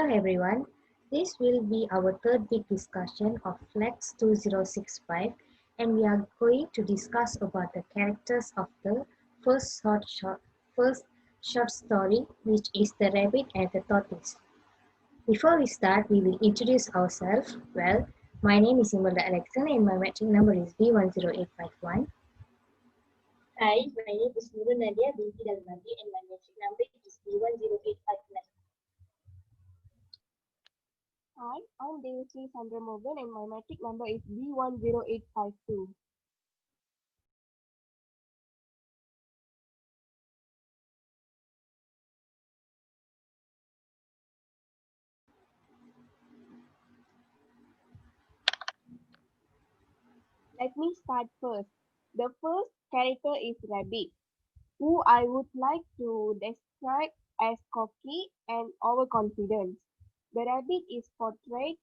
Hello everyone, this will be our third big discussion of LAX2065 and we are going to discuss about the characters of the first short story, which is The Rabbit and the Tortoise. Before we start, we will introduce ourselves. Well, my name is Imelda Alexan and my metric number is B10851. Hi, my name is Nurul Nadia binti Dalmadi and my metric number is B10859. Hi, I'm Devasri Chandramogan and my metric number is B10852. Let me start first. The first character is Rabbit, who I would like to describe as cocky and overconfident. The rabbit is portrayed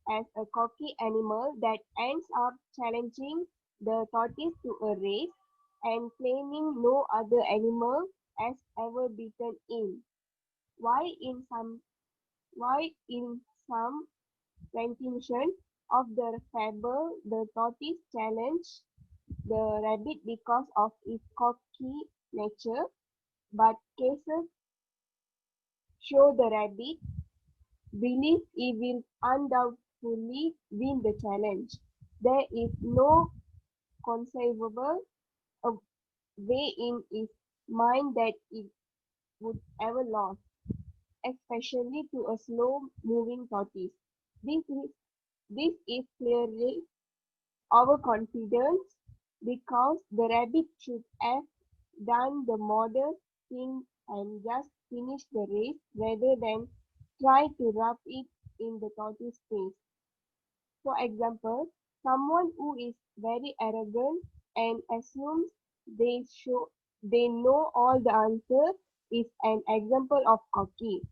as a cocky animal that ends up challenging the tortoise to a race and claiming no other animal has ever beaten him. While in some while in some renditions of the fable, the tortoise challenged the rabbit because of its cocky nature, but cases show the rabbit believes he will undoubtedly win the challenge. There is no conceivable way in his mind that he would ever lose, especially to a slow-moving tortoise. This is, this is clearly overconfidence because the rabbit should have done the modest thing and just finish the race rather than try to rub it in the tortoise's face. For example, someone who is very arrogant and assumes they know all the answers is an example of cocky,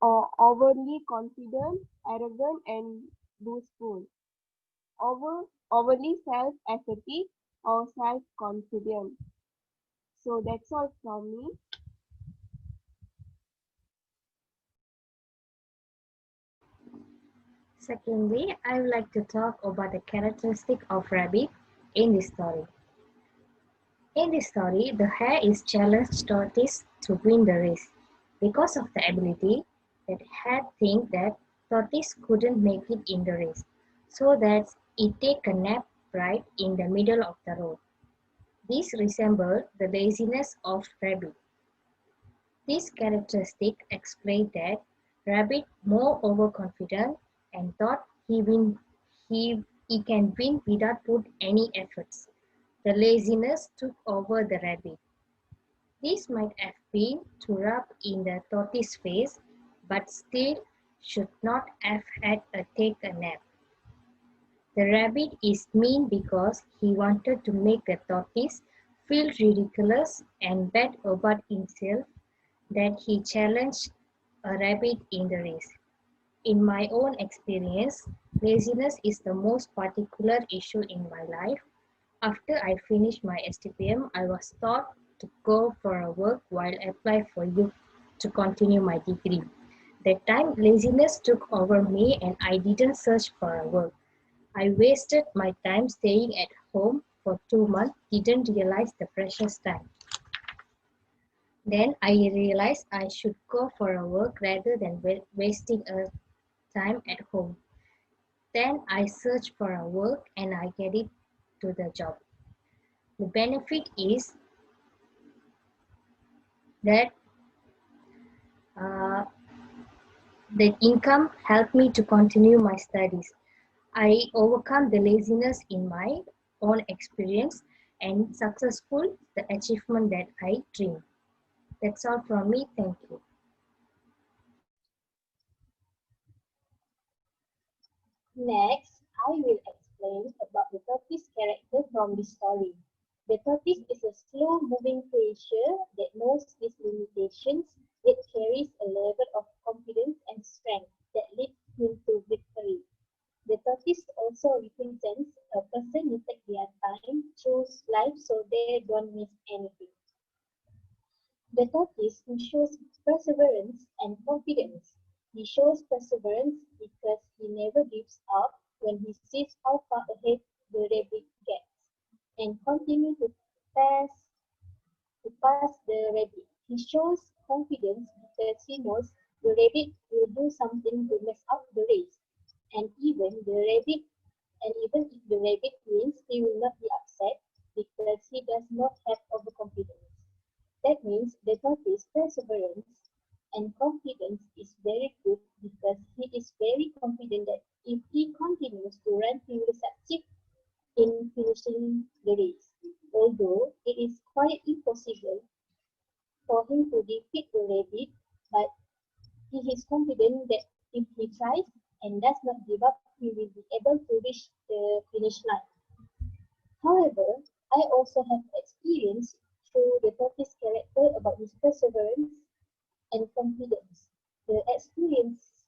or overly confident, arrogant, and boastful, overly self-assertive, or self-confident. So that's all from me. Secondly, I would like to talk about the characteristic of Rabbit in this story. In this story, the hare is challenged Tortoise to win the race. Because of the ability, that hare thinks that Tortoise couldn't make it in the race, so that it take a nap right in the middle of the road. This resembles the laziness of Rabbit. This characteristic explains that Rabbit more overconfident and thought he can win without put any efforts. The laziness took over the rabbit. This might have been to rub in the tortoise's face, but still should not have had a take a nap. The rabbit is mean because he wanted to make the tortoise feel ridiculous and bad about himself that he challenged a rabbit in the race. In my own experience, laziness is the most particular issue in my life. After I finished my STPM, I was taught to go for a work while apply for you to continue my degree. That time, laziness took over me and I didn't search for a work. I wasted my time staying at home for 2 months, didn't realize the precious time. Then I realized I should go for a work rather than wasting a time at home. Then I search for a work and I get it to the job. The benefit is that uh, the income helped me to continue my studies. I overcome the laziness in my own experience and successful the achievement that I dream. That's all from me. Thank you. Next, I will explain about the tortoise character from this story. The tortoise is a slow-moving creature that knows its limitations, yet carries a level of confidence and strength that leads him to victory. The tortoise also represents a person who takes their time, choose life so they don't miss anything. The tortoise shows perseverance and confidence. He shows perseverance because he never gives up when he sees how far ahead the rabbit gets and continue pass pass the rabbit. He shows confidence because he knows the rabbit will do something to mess up the race. And even if the rabbit wins, he will not be upset because he does not have overconfidence. That means the tortoise perseverance and confidence is very good because he is very confident that if he continues to run, he will succeed in finishing the race. Although it is quite impossible for him to defeat the rabbit, but he is confident that if he tries and does not give up, he will be able to reach the finish line. However, I also have experience through the tortoise character about his perseverance and confidence. The experience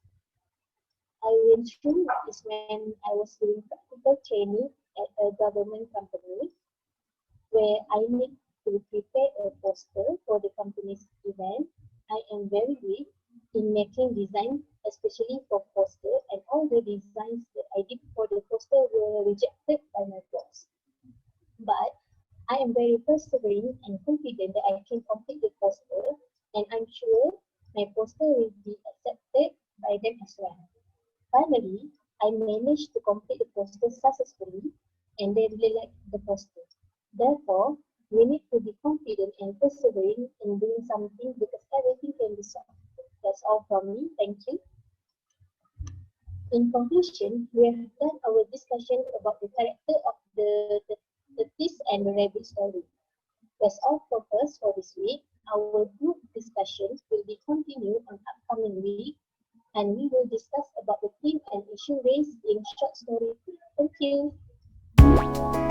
I went through is when I was doing practical training at a government company where I need to prepare a poster for the company's event. I am very weak in making design, especially for poster, and all the designs that I did for the poster were rejected by my boss. But I am very persevering and confident that I can complete the poster, and I'm sure my poster will be accepted by them as well. Finally, I managed to complete the poster successfully, and they really liked the poster. Therefore, we need to be confident and persevering in doing something because everything can be solved. That's all from me. Thank you. In conclusion, we have done our discussion about the character of the tortoise and the rabbit story. That's all from us for this week. Our group discussion will be continued on upcoming week, and we will discuss about the theme and issue raised in short story. Thank you.